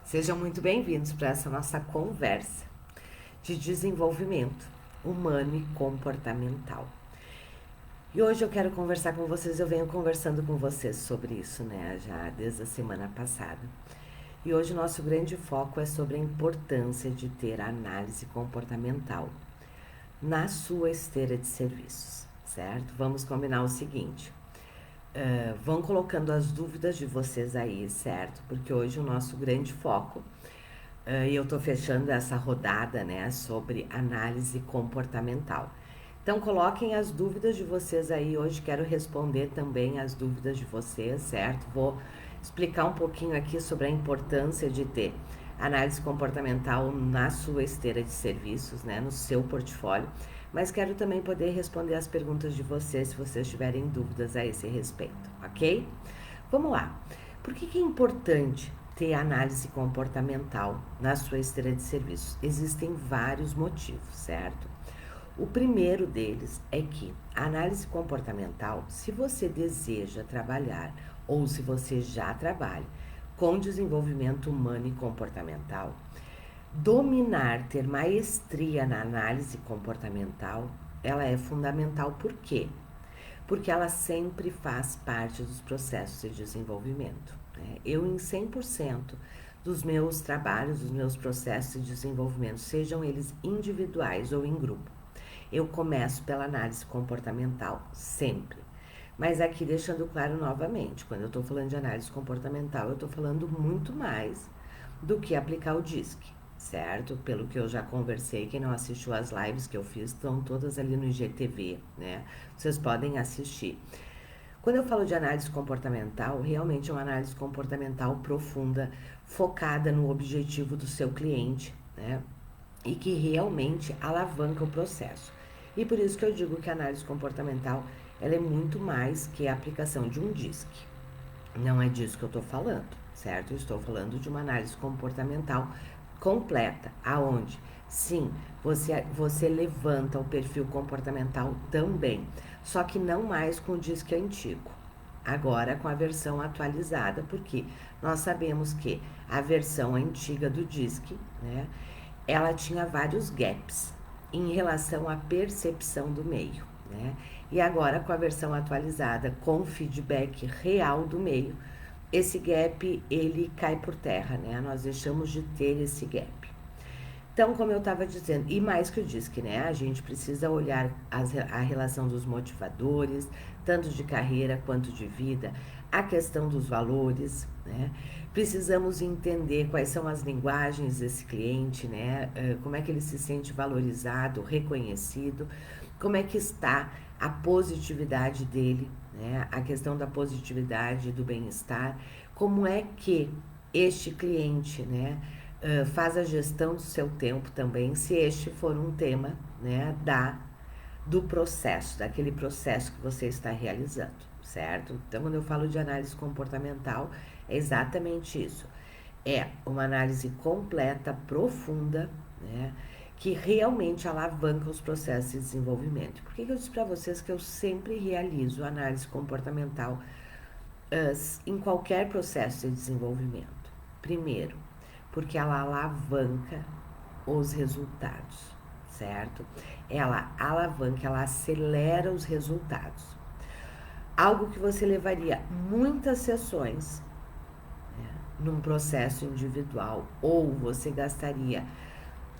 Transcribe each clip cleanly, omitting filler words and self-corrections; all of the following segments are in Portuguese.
Sejam muito bem-vindos para essa nossa conversa de desenvolvimento humano e comportamental. E hoje eu quero conversar com vocês, eu venho conversando com vocês sobre isso, né, já desde a semana passada. E hoje o nosso grande foco é sobre a importância de ter análise comportamental na sua esteira de serviços, certo? Vamos combinar o seguinte. Vão colocando as dúvidas de vocês aí, certo? Porque hoje o nosso grande foco, e eu estou fechando essa rodada, né, sobre análise comportamental. Então coloquem as dúvidas de vocês aí, hoje quero responder também as dúvidas de vocês, certo? Vou explicar um pouquinho aqui sobre a importância de ter análise comportamental na sua esteira de serviços, né, no seu portfólio, mas quero também poder responder as perguntas de vocês se vocês tiverem dúvidas a esse respeito, ok? Vamos lá. Por que é importante ter análise comportamental na sua esteira de serviços? Existem vários motivos, certo? O primeiro deles é que a análise comportamental, se você deseja trabalhar ou se você já trabalha com desenvolvimento humano e comportamental, dominar, ter maestria na análise comportamental, ela é fundamental. Por quê? Porque ela sempre faz parte dos processos de desenvolvimento, né? Eu, em 100% dos meus trabalhos, dos meus processos de desenvolvimento, sejam eles individuais ou em grupo, eu começo pela análise comportamental, sempre. Mas aqui deixando claro novamente, quando eu estou falando de análise comportamental, eu estou falando muito mais do que aplicar o DISC, certo? Pelo que eu já conversei, quem não assistiu as lives que eu fiz, estão todas ali no IGTV, né? Vocês podem assistir. Quando eu falo de análise comportamental, realmente é uma análise comportamental profunda, focada no objetivo do seu cliente, né? E que realmente alavanca o processo. E por isso que eu digo que a análise comportamental, ela é muito mais que a aplicação de um DISC. Não é disso que eu estou falando, certo? Eu estou falando de uma análise comportamental completa, aonde, sim, você levanta o perfil comportamental também, só que não mais com o DISC antigo, agora com a versão atualizada, porque nós sabemos que a versão antiga do DISC, né, ela tinha vários gaps em relação à percepção do meio, né? E agora com a versão atualizada, com feedback real do meio, esse gap ele cai por terra, né? Nós deixamos de ter esse gap. Então, como eu estava dizendo, e mais que o DISC, né? A gente precisa olhar a relação dos motivadores, tanto de carreira quanto de vida, a questão dos valores, né? Precisamos entender quais são as linguagens desse cliente, né? Como é que ele se sente valorizado, reconhecido, como é que está a positividade dele, né? A questão da positividade, do bem-estar, como é que este cliente, né, faz a gestão do seu tempo também, se este for um tema, né, do processo, daquele processo que você está realizando, certo? Então, quando eu falo de análise comportamental, é exatamente isso. É uma análise completa, profunda, né, que realmente alavanca os processos de desenvolvimento. Por que eu disse para vocês que eu sempre realizo análise comportamental em qualquer processo de desenvolvimento? Primeiro, porque ela alavanca os resultados, certo? Ela alavanca, ela acelera os resultados. Algo que você levaria muitas sessões, né, num processo individual, ou você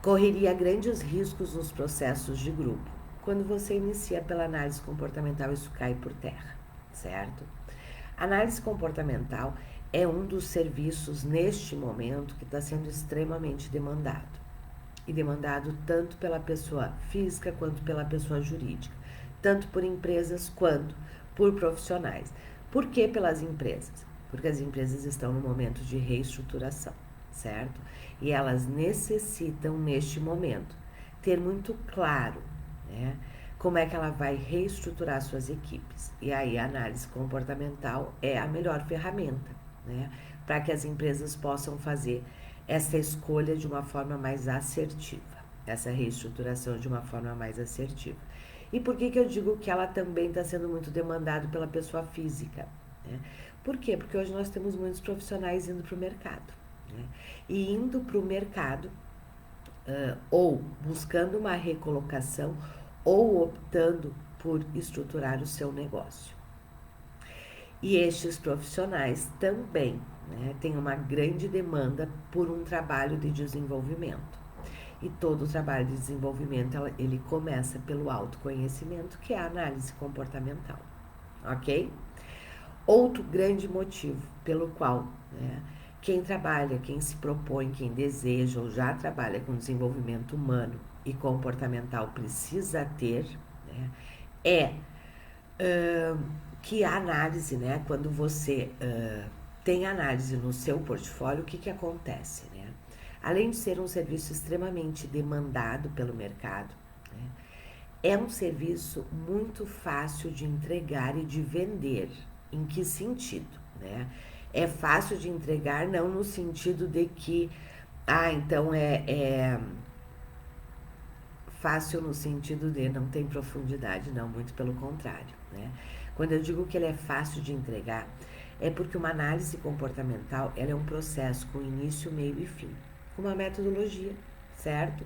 correria grandes riscos nos processos de grupo. Quando você inicia pela análise comportamental, isso cai por terra, certo? Análise comportamental é um dos serviços neste momento que está sendo extremamente demandado. E demandado tanto pela pessoa física quanto pela pessoa jurídica, tanto por empresas quanto por profissionais. Por que pelas empresas? Porque as empresas estão no momento de reestruturação, certo? E elas necessitam, neste momento, ter muito claro, né, como é que ela vai reestruturar suas equipes. E aí a análise comportamental é a melhor ferramenta, né, para que as empresas possam fazer essa escolha de uma forma mais assertiva, essa reestruturação de uma forma mais assertiva. E por que eu digo que ela também está sendo muito demandada pela pessoa física, né? Por quê? Porque hoje nós temos muitos profissionais indo para o mercado. né? E indo para o mercado, ou buscando uma recolocação, ou optando por estruturar o seu negócio. E estes profissionais também, né, têm uma grande demanda por um trabalho de desenvolvimento. E todo o trabalho de desenvolvimento, ele começa pelo autoconhecimento, que é a análise comportamental, ok? Outro grande motivo pelo qual, né, quem trabalha, quem se propõe, quem deseja ou já trabalha com desenvolvimento humano e comportamental precisa ter, né, é que a análise, né, quando você tem análise no seu portfólio, o que acontece, né? Além de ser um serviço extremamente demandado pelo mercado, né, é um serviço muito fácil de entregar e de vender. Em que sentido, né? É fácil de entregar não no sentido de que, então é fácil no sentido de não tem profundidade, não, muito pelo contrário, né? Quando eu digo que ele é fácil de entregar, é porque uma análise comportamental, ela é um processo com início, meio e fim, uma metodologia, certo?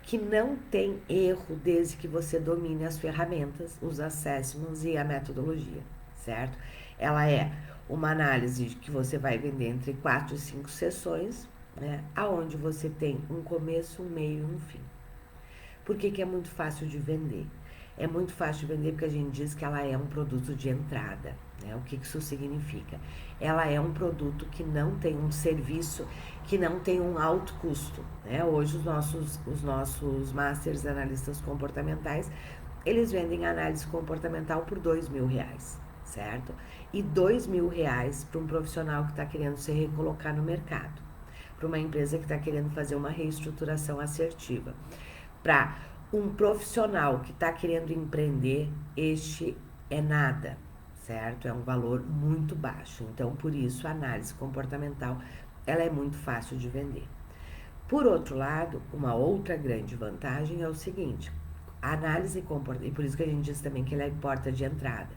Que não tem erro desde que você domine as ferramentas, os assessments e a metodologia, certo? Ela é uma análise que você vai vender entre 4 e 5 sessões, né? Aonde você tem um começo, um meio e um fim. Por que é muito fácil de vender? É muito fácil de vender porque a gente diz que ela é um produto de entrada, né? O que isso significa? Ela é um produto que não tem um serviço, que não tem um alto custo, né? Hoje os nossos masters analistas comportamentais, eles vendem análise comportamental por R$2.000, certo? E R$2.000 para um profissional que está querendo se recolocar no mercado, para uma empresa que está querendo fazer uma reestruturação assertiva. Para um profissional que está querendo empreender, este é nada, certo? É um valor muito baixo. Então, por isso, a análise comportamental, ela é muito fácil de vender. Por outro lado, uma outra grande vantagem é o seguinte, a análise comportamental, e por isso que a gente diz também que ela é porta de entrada,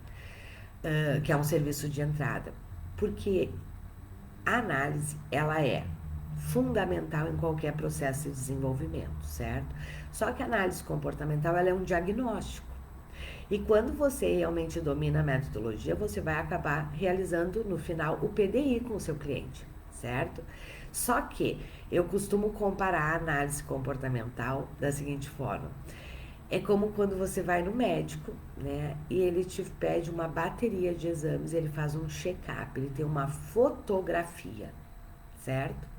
que é um serviço de entrada, porque a análise, ela é fundamental em qualquer processo de desenvolvimento, certo? Só que a análise comportamental, ela é um diagnóstico. E quando você realmente domina a metodologia, você vai acabar realizando, no final, o PDI com o seu cliente, certo? Só que eu costumo comparar a análise comportamental da seguinte forma. É como quando você vai no médico, né? E ele te pede uma bateria de exames, ele faz um check-up, ele tem uma fotografia, certo?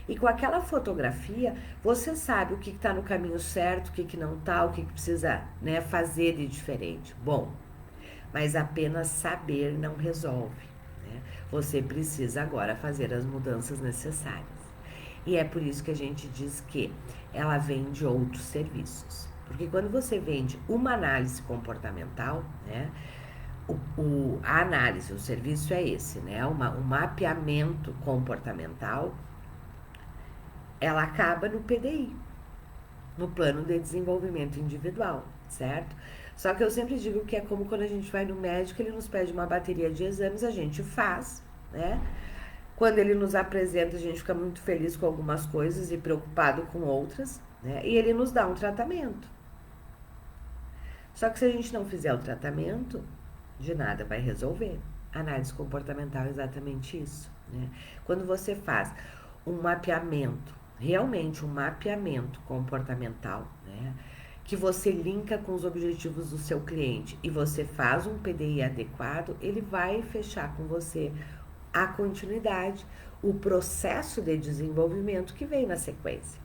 E com aquela fotografia, você sabe o que está no caminho certo, o que não está, o que precisa, né, fazer de diferente. Bom, mas apenas saber não resolve, né? Você precisa agora fazer as mudanças necessárias. E é por isso que a gente diz que ela vende outros serviços. Porque quando você vende uma análise comportamental, né, a análise, o serviço é esse, né, um mapeamento comportamental, ela acaba no PDI, no plano de desenvolvimento individual, certo? Só que eu sempre digo que é como quando a gente vai no médico, ele nos pede uma bateria de exames, a gente faz, né? Quando ele nos apresenta, a gente fica muito feliz com algumas coisas e preocupado com outras, né? E ele nos dá um tratamento. Só que se a gente não fizer o tratamento, de nada vai resolver. A análise comportamental é exatamente isso, né? Quando você faz um mapeamento, realmente um mapeamento comportamental, né, que você linka com os objetivos do seu cliente e você faz um PDI adequado, ele vai fechar com você a continuidade, o processo de desenvolvimento que vem na sequência,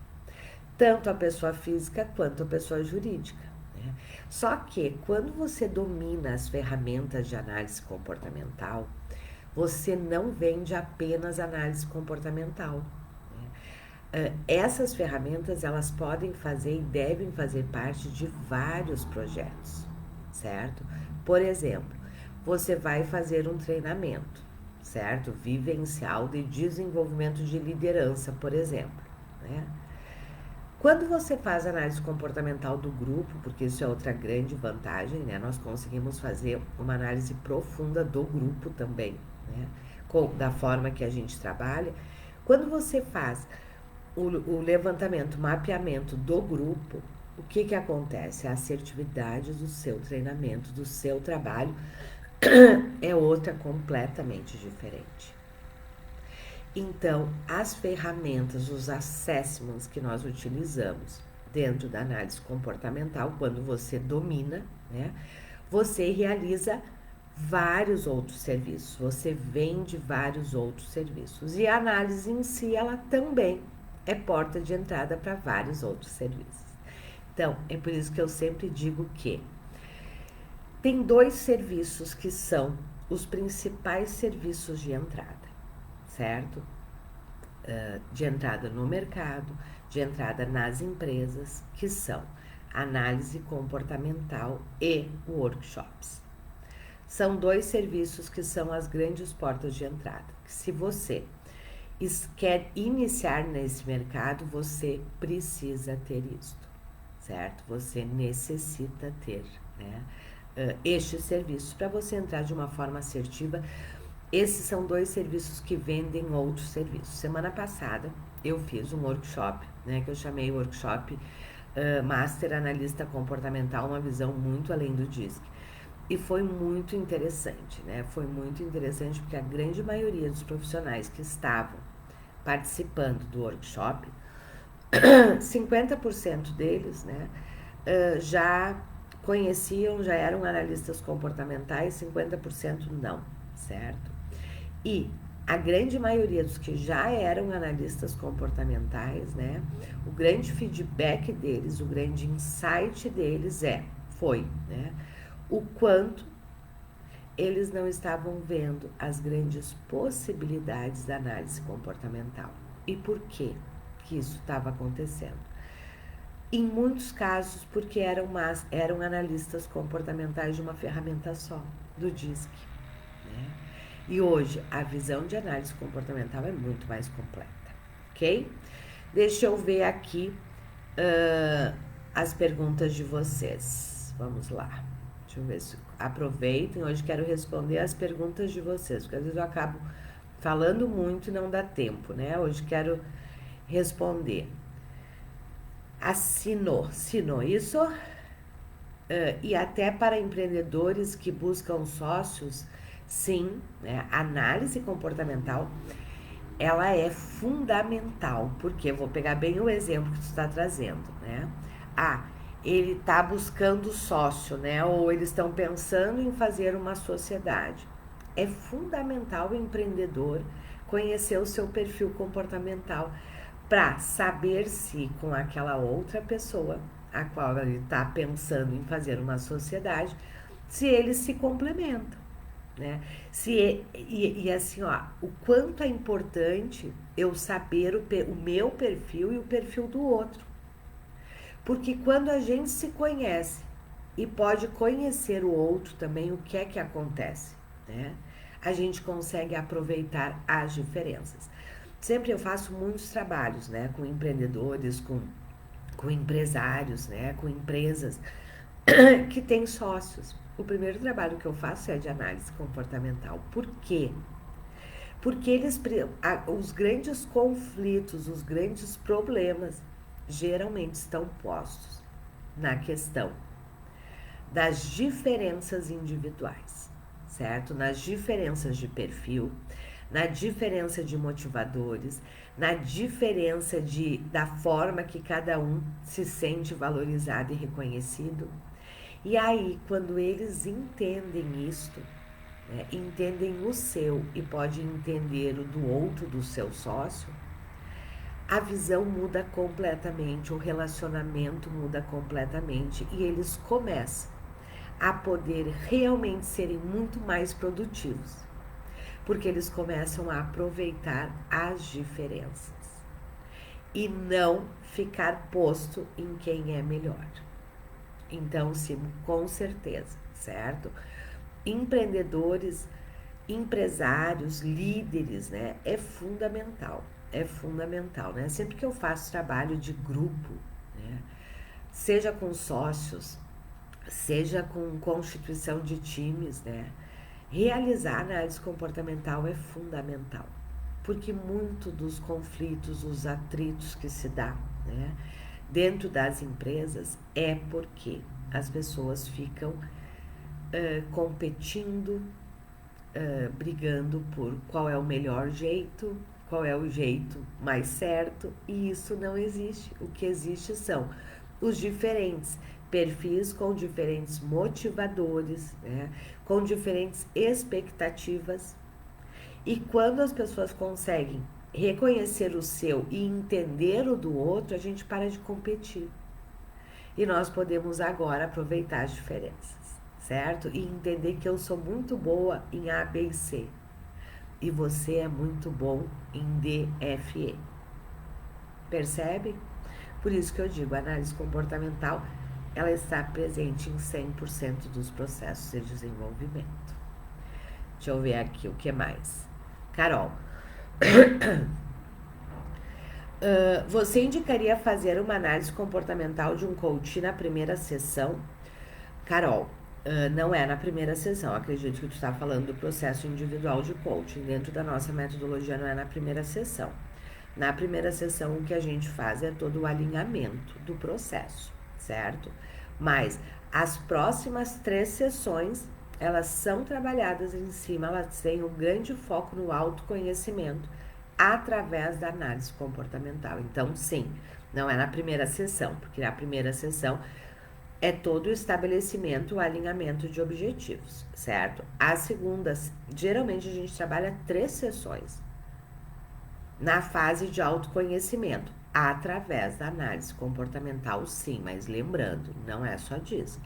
tanto a pessoa física quanto a pessoa jurídica, né? Só que quando você domina as ferramentas de análise comportamental, você não vende apenas análise comportamental. Essas ferramentas, elas podem fazer e devem fazer parte de vários projetos, certo? Por exemplo, você vai fazer um treinamento, certo? Vivencial de desenvolvimento de liderança, por exemplo, né? Quando você faz análise comportamental do grupo, porque isso é outra grande vantagem, né? Nós conseguimos fazer uma análise profunda do grupo também, né? Da forma que a gente trabalha. Quando você faz o levantamento, o mapeamento do grupo, o que acontece? A assertividade do seu treinamento, do seu trabalho é outra completamente diferente. Então, as ferramentas, os assessments que nós utilizamos dentro da análise comportamental, quando você domina, né, você realiza vários outros serviços, você vende vários outros serviços. E a análise em si, ela também é porta de entrada para vários outros serviços. Então, é por isso que eu sempre digo que tem 2 serviços que são os principais serviços de entrada, certo? De entrada no mercado, de entrada nas empresas, que são análise comportamental e workshops. São 2 serviços que são as grandes portas de entrada. Se você quer iniciar nesse mercado, você precisa ter isto, certo? Você necessita ter, né, estes serviços para você entrar de uma forma assertiva. Esses são 2 serviços que vendem outros serviços. Semana passada eu fiz um workshop, né, que eu chamei workshop Master Analista Comportamental, uma visão muito além do DISC. E foi muito interessante, né? Foi muito interessante porque a grande maioria dos profissionais que estavam participando do workshop, 50% deles, né, já conheciam, já eram analistas comportamentais, 50% não, certo? E a grande maioria dos que já eram analistas comportamentais, né, o grande feedback deles, o grande insight deles foi, né, o quanto eles não estavam vendo as grandes possibilidades da análise comportamental. E por que isso estava acontecendo? Em muitos casos, porque eram analistas comportamentais de uma ferramenta só, do DISC, né? E hoje, a visão de análise comportamental é muito mais completa, ok? Deixa eu ver aqui as perguntas de vocês. Vamos lá. Deixa eu ver se aproveitem. Hoje quero responder as perguntas de vocês, porque às vezes eu acabo falando muito e não dá tempo, né? Hoje quero responder. Assinou isso? E até para empreendedores que buscam sócios, sim, né? Análise comportamental, ela é fundamental, porque eu vou pegar bem o exemplo que tu está trazendo, né? Ele está buscando sócio, né? Ou eles estão pensando em fazer uma sociedade. É fundamental o empreendedor conhecer o seu perfil comportamental para saber se com aquela outra pessoa a qual ele está pensando em fazer uma sociedade, se eles se complementam, né? E assim, ó, o quanto é importante eu saber o meu perfil e o perfil do outro. Porque quando a gente se conhece e pode conhecer o outro também, o que é que acontece, né? A gente consegue aproveitar as diferenças. Sempre eu faço muitos trabalhos, né, com empreendedores, com empresários, né, com empresas que têm sócios. O primeiro trabalho que eu faço é de análise comportamental. Por quê? Porque os grandes conflitos, os grandes problemas, geralmente estão postos na questão das diferenças individuais, certo? Nas diferenças de perfil, na diferença de motivadores, na diferença da forma que cada um se sente valorizado e reconhecido. E aí, quando eles entendem isto, né, entendem o seu e podem entender o do outro, do seu sócio, a visão muda completamente, o relacionamento muda completamente e eles começam a poder realmente serem muito mais produtivos, porque eles começam a aproveitar as diferenças e não ficar posto em quem é melhor. Então, sim, com certeza, certo? Empreendedores, empresários, líderes, né? É fundamental, né? Sempre que eu faço trabalho de grupo, né? Seja com sócios, seja com constituição de times, né? Realizar análise comportamental é fundamental. porque muito dos conflitos, os atritos que se dá, né, dentro das empresas é porque as pessoas ficam competindo, brigando por qual é o melhor jeito, qual é o jeito mais certo, e isso não existe. O que existe são os diferentes perfis com diferentes motivadores, né, com diferentes expectativas. E quando as pessoas conseguem reconhecer o seu e entender o do outro, a gente para de competir. E nós podemos agora aproveitar as diferenças, certo? E entender que eu sou muito boa em A, B e C. E você é muito bom em D, F, E. Percebe? Por isso que eu digo, a análise comportamental, ela está presente em 100% dos processos de desenvolvimento. Deixa eu ver aqui o que mais. Carol, você indicaria fazer uma análise comportamental de um coach na primeira sessão? Carol, não é na primeira sessão. Acredito que tu está falando do processo individual de coaching. Dentro da nossa metodologia não é na primeira sessão. Na primeira sessão o que a gente faz é todo o alinhamento do processo, certo? Mas as próximas 3 sessões, elas são trabalhadas em cima, elas têm um grande foco no autoconhecimento através da análise comportamental. Então, sim, não é na primeira sessão, porque na primeira sessão é todo o estabelecimento, o alinhamento de objetivos, certo? As segundas, geralmente a gente trabalha 3 sessões na fase de autoconhecimento, através da análise comportamental, sim, mas lembrando, não é só DISC,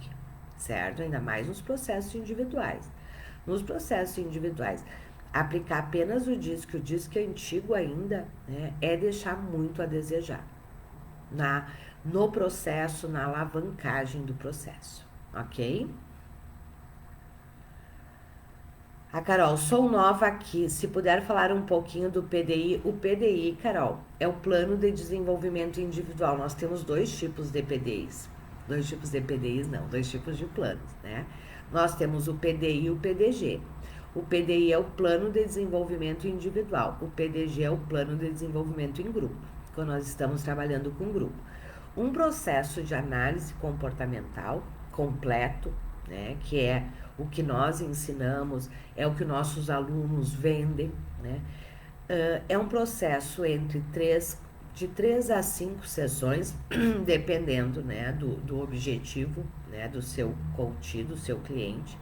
certo? Ainda mais nos processos individuais. Nos processos individuais, aplicar apenas o DISC antigo ainda, né, é deixar muito a desejar no processo, na alavancagem do processo, ok? A Carol, sou nova aqui, se puder falar um pouquinho do PDI. O PDI, Carol, é o Plano de Desenvolvimento Individual. Nós temos 2 tipos de PDIs. 2 tipos de PDIs não, 2 tipos de planos, né? Nós temos o PDI e o PDG. O PDI é o Plano de Desenvolvimento Individual. O PDG é o Plano de Desenvolvimento em Grupo, quando nós estamos trabalhando com grupo. Um processo de análise comportamental completo, né, que é o que nós ensinamos, é o que nossos alunos vendem, né, é um processo de 3 a 5 sessões, dependendo, né, do objetivo, né, do seu coach, do seu cliente,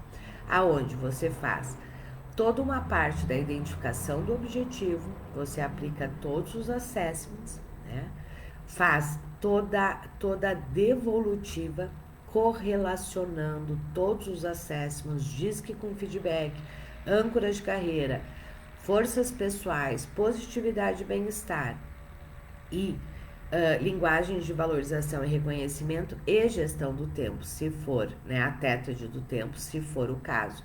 aonde você faz toda uma parte da identificação do objetivo, você aplica todos os assessments, né, faz toda a devolutiva, correlacionando todos os assessments, DISC com feedback, âncora de carreira, forças pessoais, positividade e bem-estar e linguagens de valorização e reconhecimento e gestão do tempo, se for, né, a tétrade do tempo, se for o caso.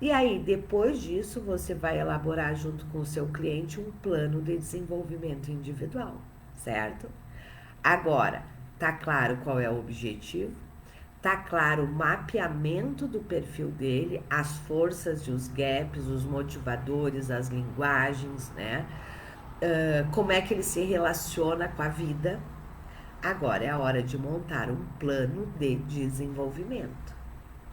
E aí, depois disso, você vai elaborar junto com o seu cliente um plano de desenvolvimento individual, certo? Agora, tá claro qual é o objetivo? Tá claro o mapeamento do perfil dele, as forças e os gaps, os motivadores, as linguagens, né? Como é que ele se relaciona com a vida. Agora é a hora de montar um plano de desenvolvimento,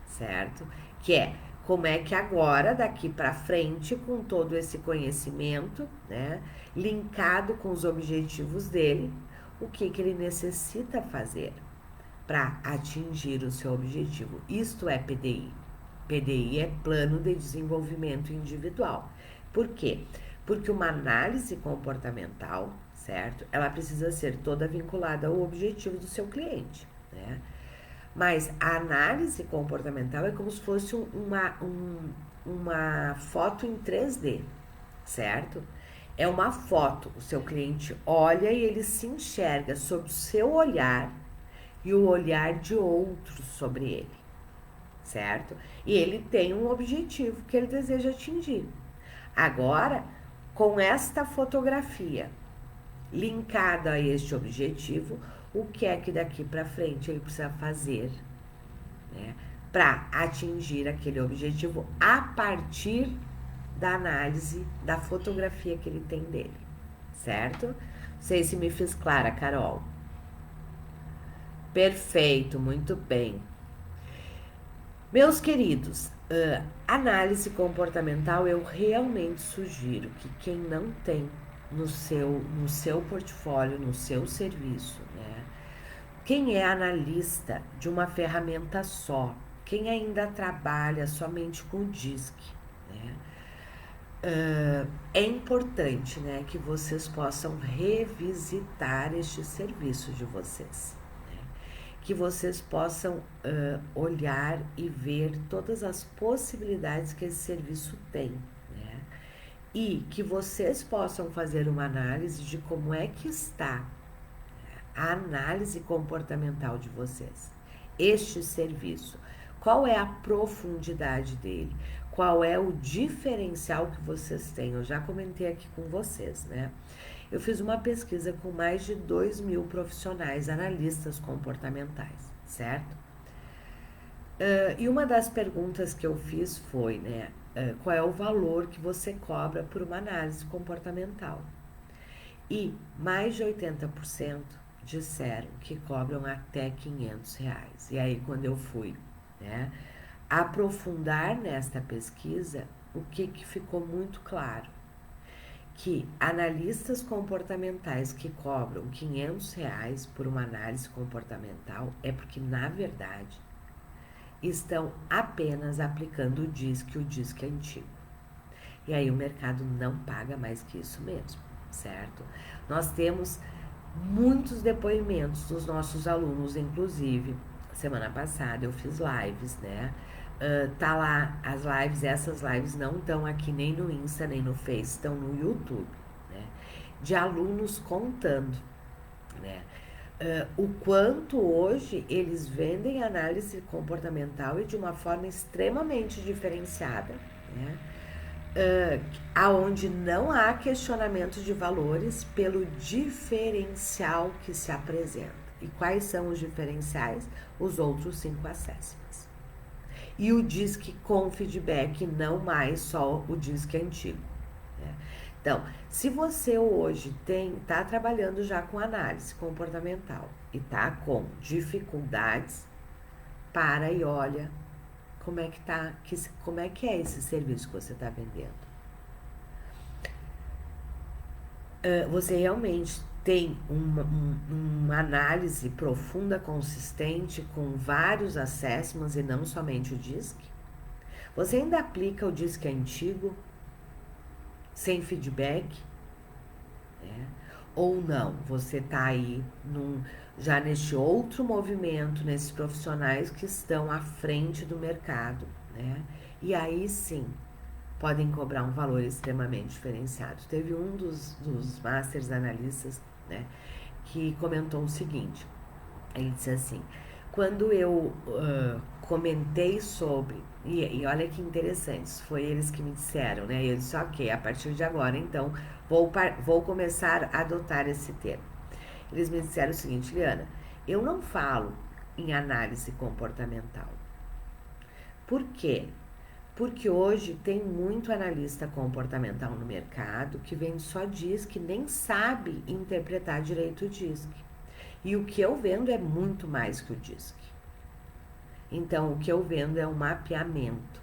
certo? Que é como é que agora, daqui para frente, com todo esse conhecimento, né, linkado com os objetivos dele, o que ele necessita fazer para atingir o seu objetivo. Isto é PDI. PDI é Plano de Desenvolvimento Individual. Por quê? Porque uma análise comportamental, certo? Ela precisa ser toda vinculada ao objetivo do seu cliente, né? Mas a análise comportamental é como se fosse uma foto em 3D, certo? É uma foto, o seu cliente olha e ele se enxerga sob o seu olhar e o olhar de outros sobre ele, certo? E ele tem um objetivo que ele deseja atingir. Agora, com esta fotografia linkada a este objetivo, o que é que daqui para frente ele precisa fazer, né, para atingir aquele objetivo a partir da análise da fotografia que ele tem dele, certo? Não sei se me fiz clara, Carol. Perfeito, muito bem. Meus queridos, análise comportamental eu realmente sugiro que quem não tem no seu portfólio, no seu serviço, né? Quem é analista de uma ferramenta só, quem ainda trabalha somente com o DISC, né? É importante, né, que vocês possam revisitar este serviço de vocês, né? Que vocês possam olhar e ver todas as possibilidades que esse serviço tem, né? E que vocês possam fazer uma análise de como é que está a análise comportamental de vocês, este serviço. Qual é a profundidade dele? Qual é o diferencial que vocês têm? Eu já comentei aqui com vocês, né? Eu fiz uma pesquisa com mais de 2.000 profissionais, analistas comportamentais, certo? E uma das perguntas que eu fiz foi, né? Qual é o valor que você cobra por uma análise comportamental? E mais de 80% disseram que cobram até R$ 500. E aí, quando eu fui, né, aprofundar nesta pesquisa, o que ficou muito claro? Que analistas comportamentais que cobram R$ 500 por uma análise comportamental é porque, na verdade, estão apenas aplicando o DISC antigo. E aí o mercado não paga mais que isso mesmo, certo? Nós temos muitos depoimentos dos nossos alunos, inclusive, semana passada eu fiz lives, né? Tá lá as lives, essas lives não estão aqui nem no Insta, nem no Face, estão no YouTube, né? De alunos contando, né? O quanto hoje eles vendem análise comportamental e de uma forma extremamente diferenciada, né? Aonde não há questionamento de valores pelo diferencial que se apresenta. E quais são os diferenciais? Os outros 5 assessments. E o DISC com feedback, não mais só o DISC antigo, né? Então, se você hoje está trabalhando já com análise comportamental e está com dificuldades, para e olha como é que é esse serviço que você está vendendo. Você realmente tem uma análise profunda, consistente, com vários assessments e não somente o DISC? Você ainda aplica o DISC antigo, sem feedback? Né? Ou não? Você está aí já neste outro movimento, nesses profissionais que estão à frente do mercado, né? E aí sim, podem cobrar um valor extremamente diferenciado. Teve um dos Masters analistas, né, que comentou o seguinte, ele disse assim, quando eu comentei sobre, e olha que interessante, foi eles que me disseram, né, e eu disse, ok, a partir de agora, então, vou começar a adotar esse termo. Eles me disseram o seguinte, Liana, eu não falo em análise comportamental. Por quê? Porque hoje tem muito analista comportamental no mercado que vende só DISC, nem sabe interpretar direito o DISC. E o que eu vendo é muito mais que o DISC. Então, o que eu vendo é um mapeamento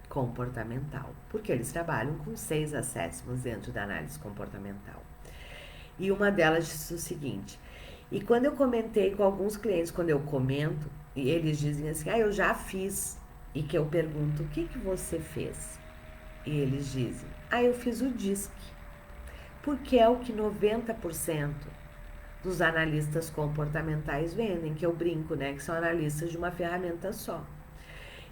comportamental, porque eles trabalham com 6 assessments dentro da análise comportamental. E uma delas disse o seguinte, e quando eu comentei com alguns clientes, quando eu comento, e eles dizem assim, eu já fiz, e que eu pergunto, o que você fez? E eles dizem, eu fiz o DISC, porque é o que 90% dos analistas comportamentais vendem, que eu brinco, né, que são analistas de uma ferramenta só.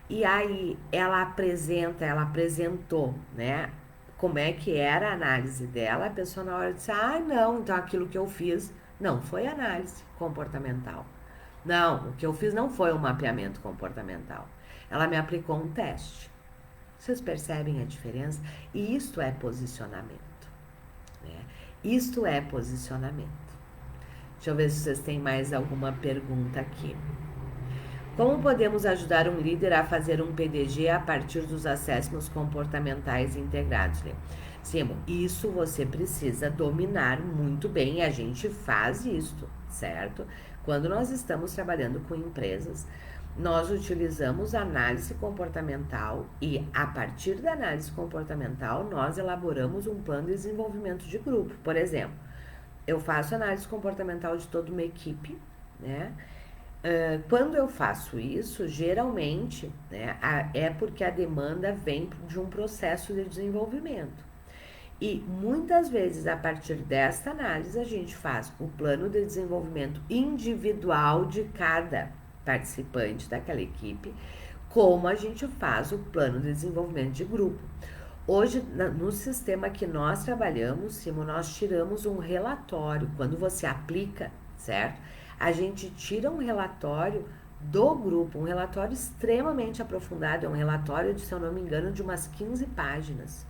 E aí ela apresentou, né, como é que era a análise dela, a pessoa na hora disse, não, então aquilo que eu fiz não foi análise comportamental. Não, o que eu fiz não foi um mapeamento comportamental. Ela me aplicou um teste. Vocês percebem a diferença? E isto é posicionamento, né? Isto é posicionamento. Deixa eu ver se vocês têm mais alguma pergunta aqui. Como podemos ajudar um líder a fazer um PDG a partir dos assessments comportamentais integrados, Lê? Simo, isso você precisa dominar muito bem, e a gente faz isso, certo? Quando nós estamos trabalhando com empresas, nós utilizamos análise comportamental e, a partir da análise comportamental, nós elaboramos um plano de desenvolvimento de grupo. Por exemplo, eu faço análise comportamental de toda uma equipe, né? Quando eu faço isso, geralmente, né, é porque a demanda vem de um processo de desenvolvimento. E muitas vezes, a partir desta análise, a gente faz o plano de desenvolvimento individual de cada participante daquela equipe, como a gente faz o plano de desenvolvimento de grupo. Hoje, no sistema que nós trabalhamos, Simo, nós tiramos um relatório. Quando você aplica, certo? A gente tira um relatório do grupo, um relatório extremamente aprofundado, é um relatório, se eu não me engano, de umas 15 páginas,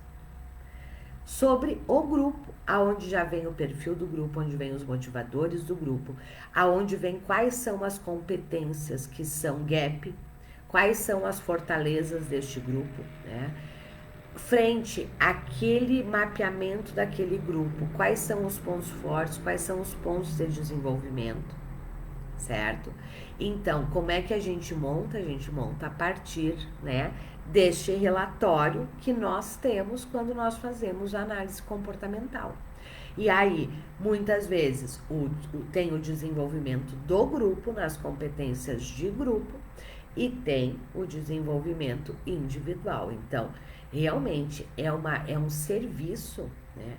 sobre o grupo, aonde já vem o perfil do grupo, onde vem os motivadores do grupo, aonde vem quais são as competências que são gap, quais são as fortalezas deste grupo, né? Frente àquele mapeamento daquele grupo, quais são os pontos fortes, quais são os pontos de desenvolvimento, certo? Então, como é que a gente monta? A gente monta a partir, né, deste relatório que nós temos quando nós fazemos a análise comportamental. E aí, muitas vezes, tem o desenvolvimento do grupo, nas competências de grupo, e tem o desenvolvimento individual. Então, realmente é um serviço, né,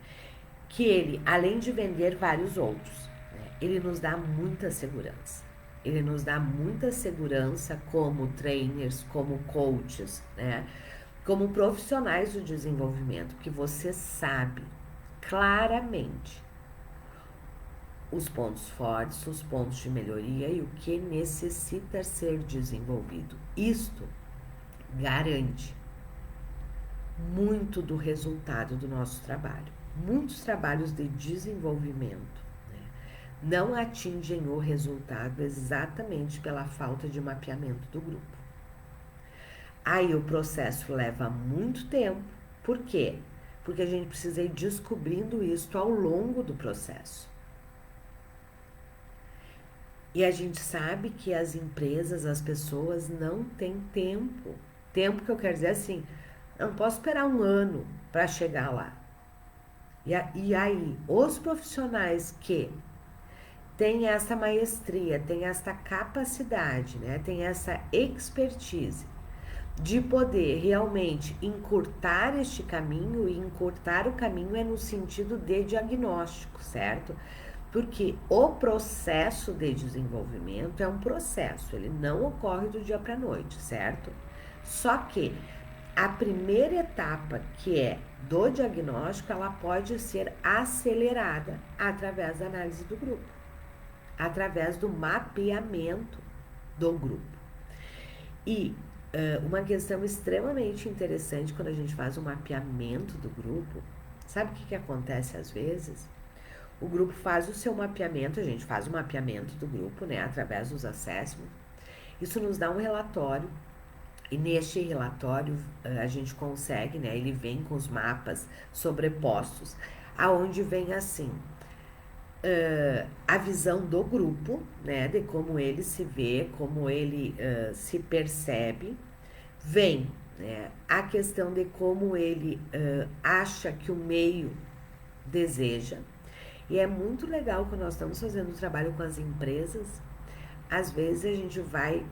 que ele, além de vender vários outros, né, ele nos dá muita segurança. Ele nos dá muita segurança como trainers, como coaches, né, como profissionais do desenvolvimento, que você sabe claramente os pontos fortes, os pontos de melhoria e o que necessita ser desenvolvido. Isto garante muito do resultado do nosso trabalho. Muitos trabalhos de desenvolvimento, né, não atingem o resultado exatamente pela falta de mapeamento do grupo. Aí o processo leva muito tempo. Por quê? Porque a gente precisa ir descobrindo isso ao longo do processo. E a gente sabe que as empresas, as pessoas não têm tempo. Tempo que eu quero dizer assim, não posso esperar um ano para chegar lá. E aí, os profissionais que têm essa maestria, têm essa capacidade, né, têm essa expertise de poder realmente encurtar este caminho, e encurtar o caminho é no sentido de diagnóstico, certo? Porque o processo de desenvolvimento é um processo, ele não ocorre do dia para a noite, certo? Só que a primeira etapa, que é do diagnóstico, ela pode ser acelerada através da análise do grupo, através do mapeamento do grupo. E uma questão extremamente interessante quando a gente faz o mapeamento do grupo, sabe o que acontece às vezes? O grupo faz o seu mapeamento, a gente faz o mapeamento do grupo, né, através dos assessments. Isso nos dá um relatório, e neste relatório a gente consegue, né, ele vem com os mapas sobrepostos, aonde vem assim, a visão do grupo, né, de como ele se vê, como ele se percebe, vem, né, a questão de como ele acha que o meio deseja. E é muito legal quando nós estamos fazendo um trabalho com as empresas, às vezes a gente vai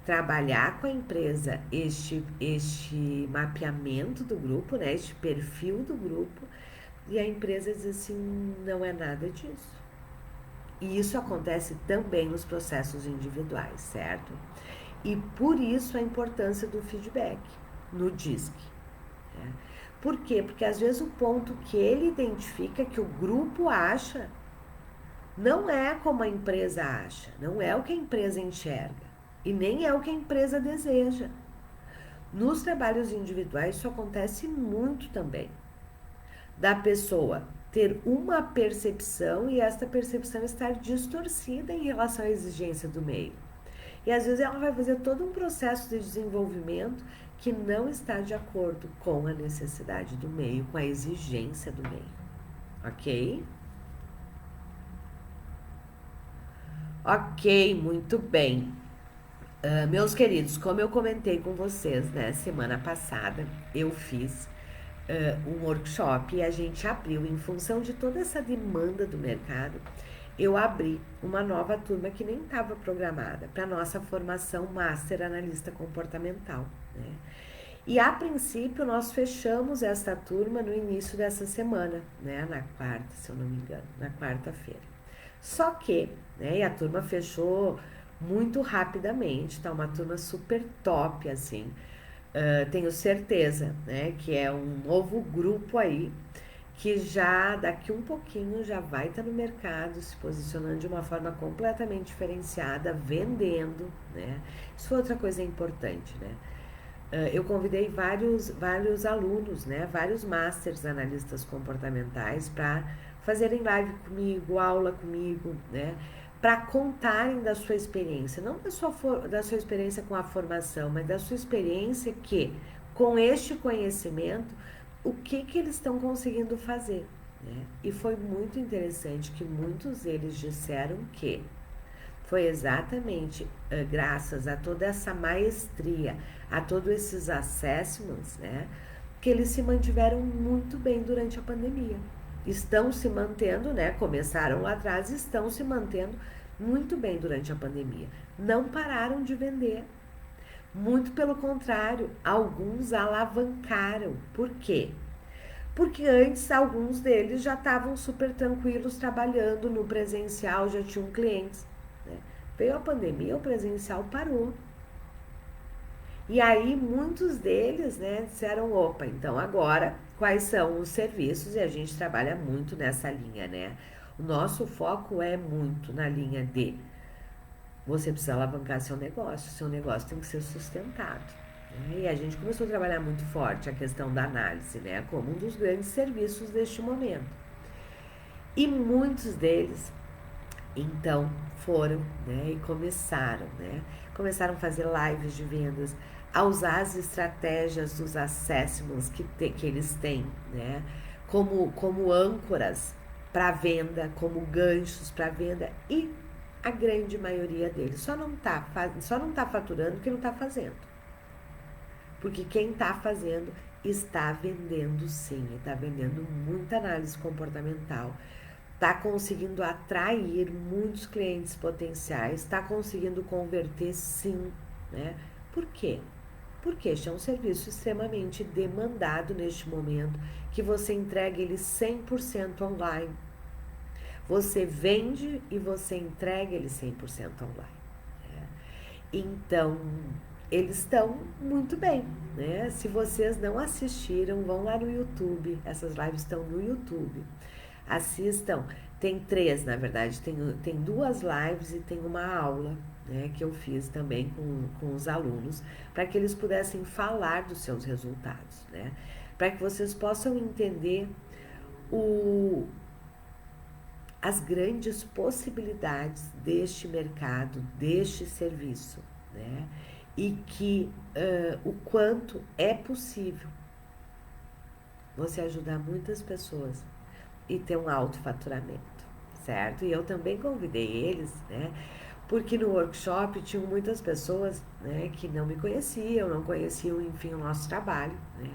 trabalhar com a empresa este mapeamento do grupo, né, este perfil do grupo, e a empresa diz assim, não é nada disso. E isso acontece também nos processos individuais, certo? E por isso a importância do feedback no DISC. Né? Por quê? Porque às vezes o ponto que ele identifica, que o grupo acha, não é como a empresa acha, não é o que a empresa enxerga e nem é o que a empresa deseja. Nos trabalhos individuais isso acontece muito também, da pessoa ter uma percepção e esta percepção estar distorcida em relação à exigência do meio. E às vezes ela vai fazer todo um processo de desenvolvimento que não está de acordo com a necessidade do meio, com a exigência do meio. Ok? Ok, muito bem. Meus queridos, como eu comentei com vocês, né, semana passada, eu fiz um workshop e a gente abriu, em função de toda essa demanda do mercado, eu abri uma nova turma que nem estava programada para nossa formação Master Analista Comportamental, né? E a princípio nós fechamos essa turma no início dessa semana, né, na quarta, se eu não me engano, na quarta-feira. Só que, né, e a turma fechou muito rapidamente, tá uma turma super top, assim. Tenho certeza, né, que é um novo grupo aí que já daqui um pouquinho já vai estar no mercado, se posicionando de uma forma completamente diferenciada, vendendo, né? Isso foi outra coisa importante, né? Eu convidei vários alunos, né? Vários masters analistas comportamentais para fazerem live comigo, aula comigo, né? Para contarem da sua experiência, não da sua experiência com a formação, mas da sua experiência que, com este conhecimento, o que eles estão conseguindo fazer, né? E foi muito interessante que muitos deles disseram que foi exatamente graças a toda essa maestria, a todos esses assessments, né, que eles se mantiveram muito bem durante a pandemia. Estão se mantendo, né? Começaram lá atrás, estão se mantendo muito bem durante a pandemia. Não pararam de vender. Muito pelo contrário, alguns alavancaram. Por quê? Porque antes alguns deles já estavam super tranquilos trabalhando no presencial, já tinham clientes, né? Veio a pandemia, o presencial parou. E aí muitos deles, né, disseram, opa, então agora quais são os serviços? E a gente trabalha muito nessa linha, né? O nosso foco é muito na linha de você precisa alavancar seu negócio tem que ser sustentado. E a gente começou a trabalhar muito forte a questão da análise, né, como um dos grandes serviços deste momento. E muitos deles, então, foram, né, e começaram a fazer lives de vendas, a usar as estratégias dos assessments que eles têm, né, como âncoras para venda, como ganchos para venda, e a grande maioria deles só não tá faturando porque não está fazendo. Porque quem está fazendo está vendendo sim, está vendendo muita análise comportamental, está conseguindo atrair muitos clientes potenciais, está conseguindo converter sim, né? Por quê? Porque este é um serviço extremamente demandado neste momento, que você entrega ele 100% online. Você vende e você entrega ele 100% online. Né? Então, eles estão muito bem, né? Se vocês não assistiram, vão lá no YouTube. Essas lives estão no YouTube. Assistam. Tem três, na verdade. Tem duas lives e tem uma aula, né, que eu fiz também com os alunos, para que eles pudessem falar dos seus resultados, né? Para que vocês possam entender as grandes possibilidades deste mercado, deste serviço, né? E que o quanto é possível você ajudar muitas pessoas e ter um alto faturamento, certo? E eu também convidei eles, né? Porque no workshop tinham muitas pessoas, né, que não me conheciam, não conheciam, enfim, o nosso trabalho, né?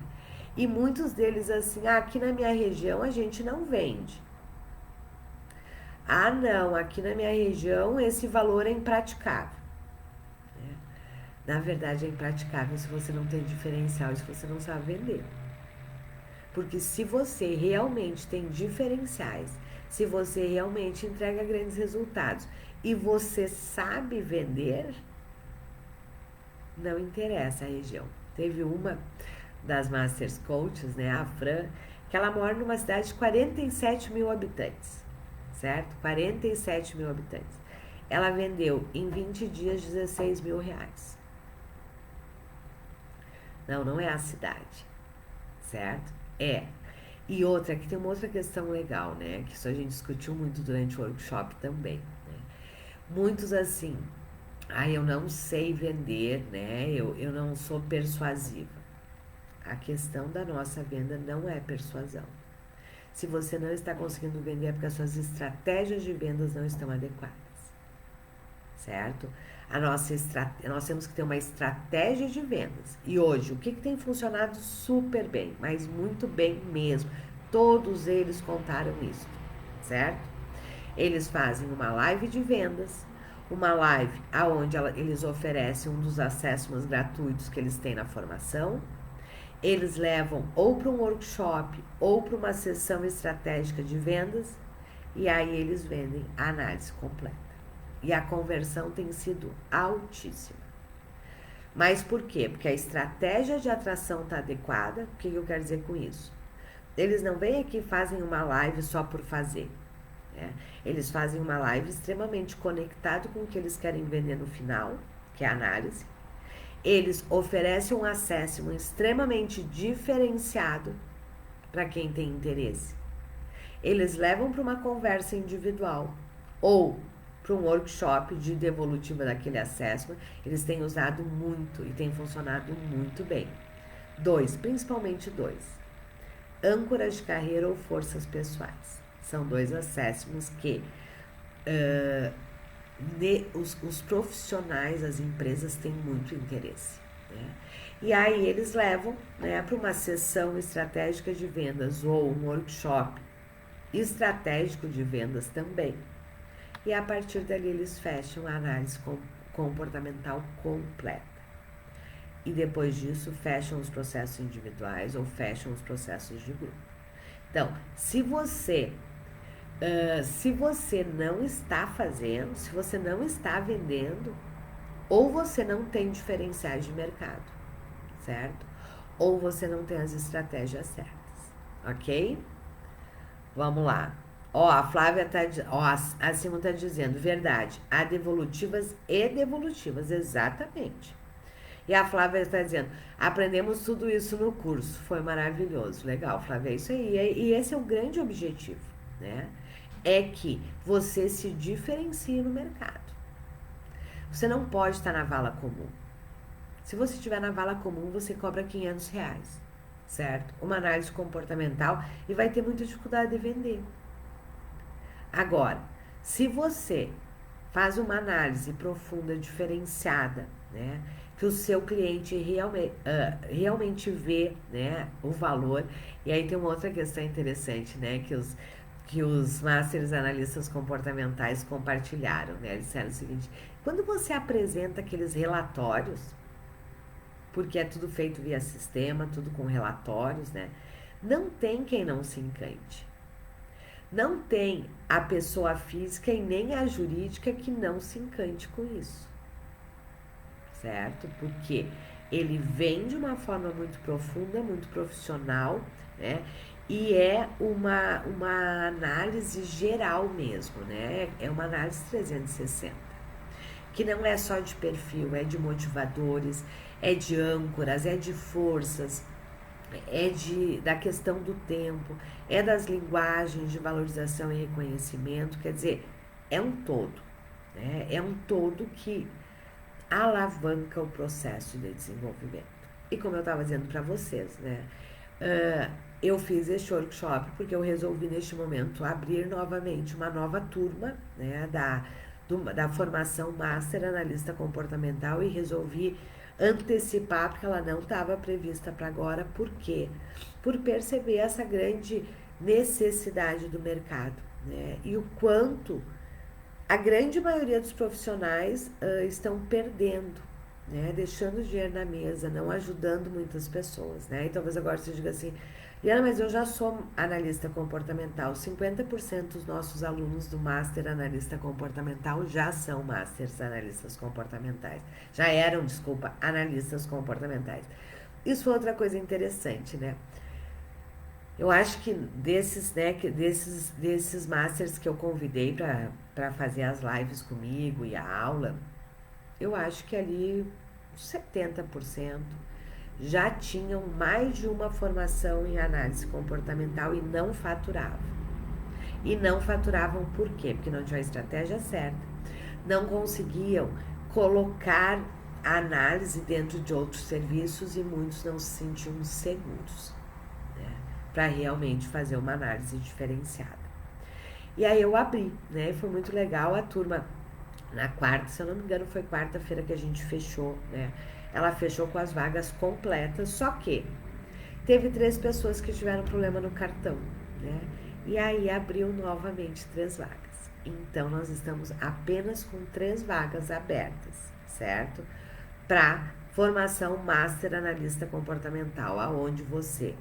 E muitos deles assim, aqui na minha região a gente não vende. Ah, não, aqui na minha região esse valor é impraticável. Né? Na verdade, é impraticável se você não tem diferencial e se você não sabe vender. Porque se você realmente tem diferenciais, se você realmente entrega grandes resultados e você sabe vender, não interessa a região. Teve uma das Masters Coaches, né, a Fran, que ela mora numa cidade de 47 mil habitantes, certo? 47 mil habitantes. Ela vendeu em 20 dias 16 mil reais. Não, não é a cidade, certo? É. E outra, que tem uma outra questão legal, né? Que isso a gente discutiu muito durante o workshop também. Né? Muitos assim, Ah, eu não sei vender, né? Eu não sou persuasiva. A questão da nossa venda não é persuasão. Se você não está conseguindo vender é porque as suas estratégias de vendas não estão adequadas, certo? Nós temos que ter uma estratégia de vendas. E hoje, o que tem funcionado super bem, mas muito bem mesmo? Todos eles contaram isso, certo? Eles fazem uma live de vendas, uma live onde eles oferecem um dos acessos gratuitos que eles têm na formação. Eles levam ou para um workshop ou para uma sessão estratégica de vendas e aí eles vendem a análise completa. E a conversão tem sido altíssima. Mas por quê? Porque a estratégia de atração está adequada. O que eu quero dizer com isso? Eles não vêm aqui e fazem uma live só por fazer. Né? Eles fazem uma live extremamente conectado com o que eles querem vender no final, que é a análise. Eles oferecem um acesso extremamente diferenciado para quem tem interesse. Eles levam para uma conversa individual ou para um workshop de devolutiva daquele assessment. Eles têm usado muito e tem funcionado muito bem. Principalmente dois. Âncoras de carreira ou forças pessoais. São dois assessments que os profissionais, as empresas têm muito interesse. Né? E aí eles levam, né, para uma sessão estratégica de vendas ou um workshop estratégico de vendas também. E a partir dali eles fecham a análise comportamental completa. E depois disso fecham os processos individuais ou fecham os processos de grupo. Então, se você não está fazendo, se você não está vendendo, ou você não tem diferenciais de mercado, certo? Ou você não tem as estratégias certas, ok? Vamos lá. A Flávia a Simon tá dizendo, verdade, há devolutivas e devolutivas, exatamente. E a Flávia está dizendo, aprendemos tudo isso no curso, foi maravilhoso. Legal, Flávia, é isso aí. E esse é o grande objetivo, né? É que você se diferencie no mercado. Você não pode estar na vala comum. Se você estiver na vala comum, você cobra R$500, certo? Uma análise comportamental e vai ter muita dificuldade de vender. Agora, se você faz uma análise profunda, diferenciada, né? Que o seu cliente realmente vê, né, o valor. E aí tem uma outra questão interessante, né? Que os Masters Analistas Comportamentais compartilharam, né? Eles disseram o seguinte, quando você apresenta aqueles relatórios, porque é tudo feito via sistema, tudo com relatórios, né? Não tem quem não se encante. Não tem a pessoa física e nem a jurídica que não se encante com isso, certo? Porque ele vem de uma forma muito profunda, muito profissional, né? E é uma análise geral mesmo, né? É uma análise 360, que não é só de perfil, é de motivadores, é de âncoras, é de forças, da questão do tempo, é das linguagens de valorização e reconhecimento, quer dizer, é um todo, né? É um todo que alavanca o processo de desenvolvimento. E como eu estava dizendo para vocês, né? Eu fiz este workshop porque eu resolvi neste momento abrir novamente uma nova turma, né, da formação Master Analista Comportamental e resolvi antecipar porque ela não estava prevista para agora. Por quê? Por perceber essa grande necessidade do mercado, né, e o quanto a grande maioria dos profissionais estão perdendo, né, deixando dinheiro na mesa, não ajudando muitas pessoas, né? E talvez agora você diga assim, Liana, mas eu já sou analista comportamental. 50% dos nossos alunos do Master Analista Comportamental já são Masters Analistas Comportamentais. Já eram, analistas comportamentais. Isso foi outra coisa interessante, né? Eu acho que desses Masters que eu convidei para fazer as lives comigo e a aula, eu acho que ali 70% já tinham mais de uma formação em análise comportamental e não faturavam. E não faturavam por quê? Porque não tinham a estratégia certa. Não conseguiam colocar a análise dentro de outros serviços e muitos não se sentiam seguros, né, para realmente fazer uma análise diferenciada. E aí eu abri, né, foi muito legal a turma. Na quarta, se eu não me engano, foi quarta-feira que a gente fechou, né? Ela fechou com as vagas completas, só que teve 3 pessoas que tiveram problema no cartão, né? E aí abriu novamente 3 vagas. Então, nós estamos apenas com 3 vagas abertas, certo? Para formação Master Analista Comportamental, aonde você,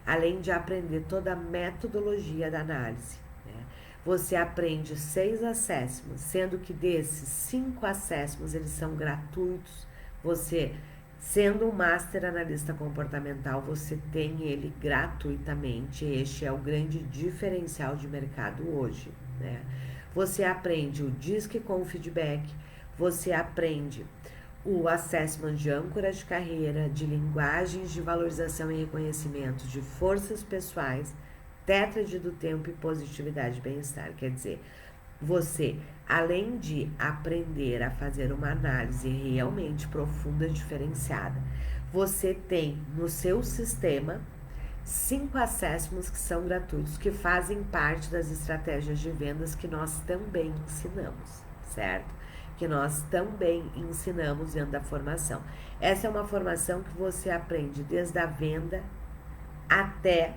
além de aprender toda a metodologia da análise, né, você aprende 6 assessments, sendo que desses 5 assessments eles são gratuitos. Você, sendo um Master Analista Comportamental, você tem ele gratuitamente. Este é o grande diferencial de mercado hoje, né? Você aprende o DISC com feedback, você aprende o assessment de âncora de carreira, de linguagens de valorização e reconhecimento, de forças pessoais, tétrade do tempo e positividade e bem-estar. Quer dizer, você, além de aprender a fazer uma análise realmente profunda e diferenciada, você tem no seu sistema 5 assessments que são gratuitos, que fazem parte das estratégias de vendas que nós também ensinamos, certo? Que nós também ensinamos dentro da formação. Essa é uma formação que você aprende desde a venda até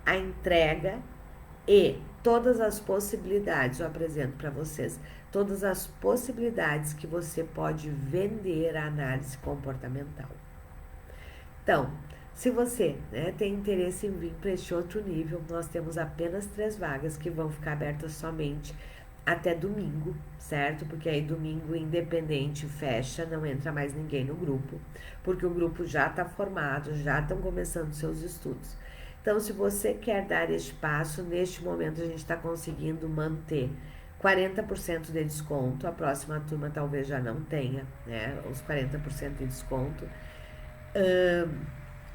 a entrega e todas as possibilidades. Eu apresento para vocês todas as possibilidades que você pode vender a análise comportamental. Então, se você, né, tem interesse em vir para este outro nível, nós temos apenas 3 vagas que vão ficar abertas somente até domingo, certo? Porque aí domingo, independente, fecha, não entra mais ninguém no grupo, porque o grupo já está formado, já estão começando seus estudos. Então, se você quer dar este passo, neste momento a gente está conseguindo manter 40% de desconto, a próxima turma talvez já não tenha, né, os 40% de desconto.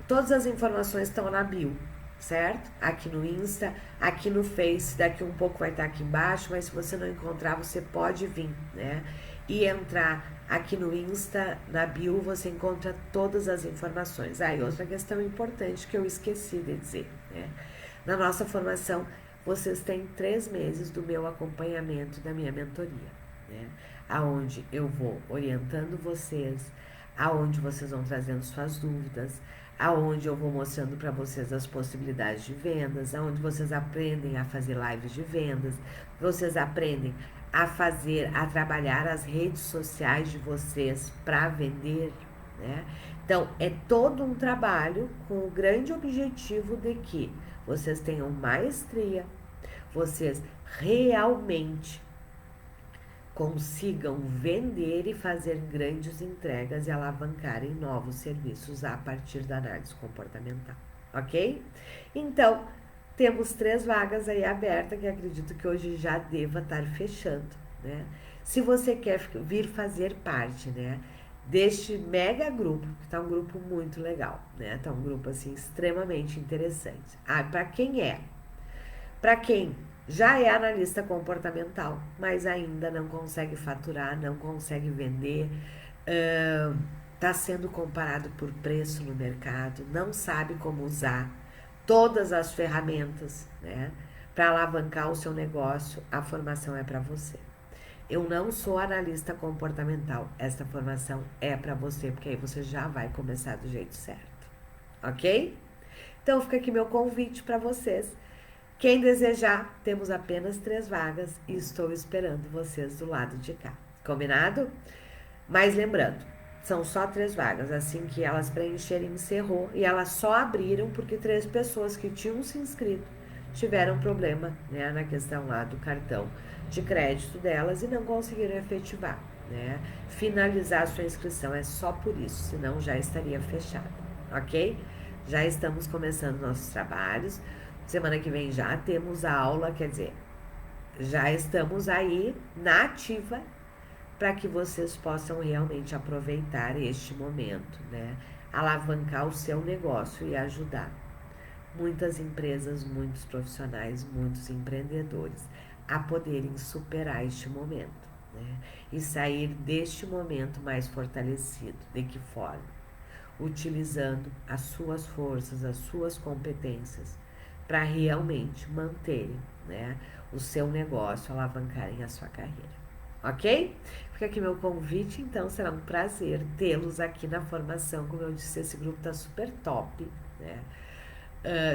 Todas as informações estão na bio, certo? Aqui no Insta, aqui no Face, daqui um pouco vai estar aqui embaixo, mas se você não encontrar, você pode vir, né? E entrar aqui no Insta, na bio, você encontra todas as informações. Ah, e outra questão importante que eu esqueci de dizer, né? Na nossa formação, vocês têm 3 meses do meu acompanhamento, da minha mentoria, né? Aonde eu vou orientando vocês, aonde vocês vão trazendo suas dúvidas, aonde eu vou mostrando para vocês as possibilidades de vendas, aonde vocês aprendem a fazer lives de vendas, vocês aprendem a trabalhar as redes sociais de vocês para vender, né? Então, é todo um trabalho com o grande objetivo de que vocês tenham maestria, vocês realmente consigam vender e fazer grandes entregas e alavancarem novos serviços a partir da análise comportamental, ok? Então, temos 3 vagas aí abertas, que acredito que hoje já deva estar fechando, né? Se você quer vir fazer parte, né, deste mega grupo, que tá um grupo muito legal, né? Tá um grupo, assim, extremamente interessante. Ah, para quem é? Para quem já é analista comportamental, mas ainda não consegue faturar, não consegue vender, está sendo comparado por preço no mercado, não sabe como usar todas as ferramentas, né, para alavancar o seu negócio, a formação é para você. Eu não sou analista comportamental, essa formação é para você, porque aí você já vai começar do jeito certo, ok? Então fica aqui meu convite para vocês. Quem desejar, temos apenas 3 vagas e estou esperando vocês do lado de cá. Combinado? Mas lembrando, são só 3 vagas. Assim que elas preencherem, encerrou. E elas só abriram porque 3 pessoas que tinham se inscrito tiveram problema, né, na questão lá do cartão de crédito delas e não conseguiram efetivar, né? Finalizar a sua inscrição é só por isso, senão já estaria fechada, ok? Já estamos começando nossos trabalhos. Semana que vem já temos a aula, quer dizer, já estamos aí na ativa para que vocês possam realmente aproveitar este momento, né? Alavancar o seu negócio e ajudar muitas empresas, muitos profissionais, muitos empreendedores a poderem superar este momento, né? E sair deste momento mais fortalecido. De que forma? Utilizando as suas forças, as suas competências para realmente manterem, né, o seu negócio, alavancarem a sua carreira. Ok? Fica aqui meu convite, então será um prazer tê-los aqui na formação. Como eu disse, esse grupo tá super top, né?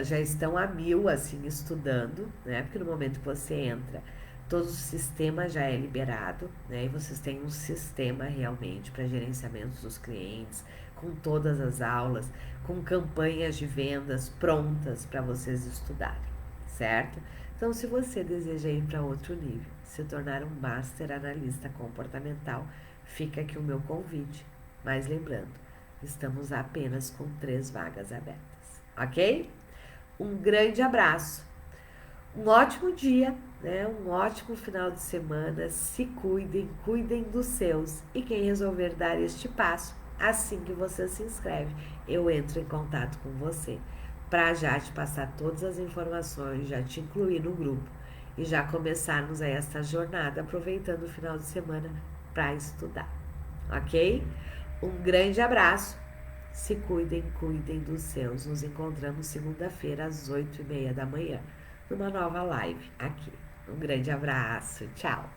Já estão a 1000, assim, estudando, né? Porque no momento que você entra, todo o sistema já é liberado, né? E vocês têm um sistema realmente para gerenciamento dos clientes, com todas as aulas, com campanhas de vendas prontas para vocês estudarem, certo? Então, se você deseja ir para outro nível, se tornar um Master Analista Comportamental, fica aqui o meu convite. Mas lembrando, estamos apenas com 3 vagas abertas, ok? Um grande abraço, um ótimo dia, né? Um ótimo final de semana. Se cuidem, cuidem dos seus. E quem resolver dar este passo, assim que você se inscreve, eu entro em contato com você para já te passar todas as informações, já te incluir no grupo e já começarmos aí esta jornada aproveitando o final de semana para estudar, ok? Um grande abraço. Se cuidem, cuidem dos seus. Nos encontramos segunda-feira às 8h30 da manhã, numa nova live aqui. Um grande abraço. Tchau.